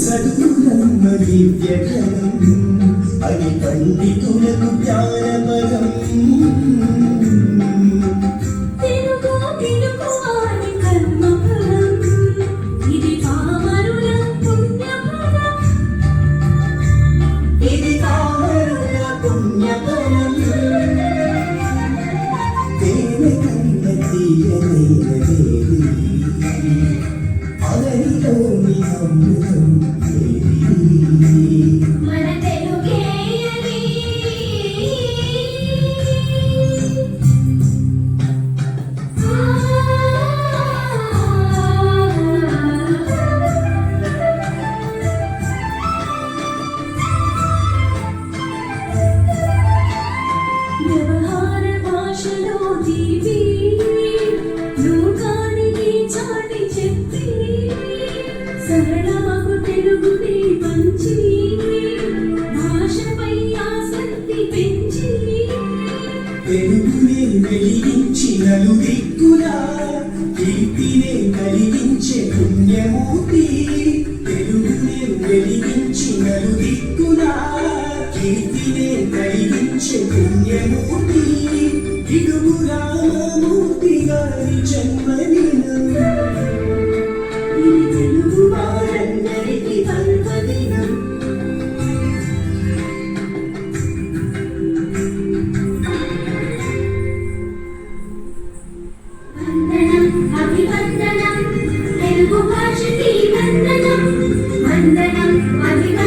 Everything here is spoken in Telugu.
చదువులమ్మ దివ్యకరం అది పండితులకు జ్ఞానపదం సరళమగు తెలుగుని పంచి భాషపై ఆసక్తి పెంచి తెలుగునే వెలిగించి నలుదిక్కులా కీర్తినే కలిగించే పుణ్యమూర్తి తెలుగునే వెలిగించి నలుదిక్కులా కీర్తినే కలిగించే పుణ్యమూర్తి ఇడుగు రామమూర్తి గారి జన్మదినం తెలుగు వారందరికీ పర్వదినం వందనం అభివందనం తెలుగు భాషకి వందనం వందనం అభివందనం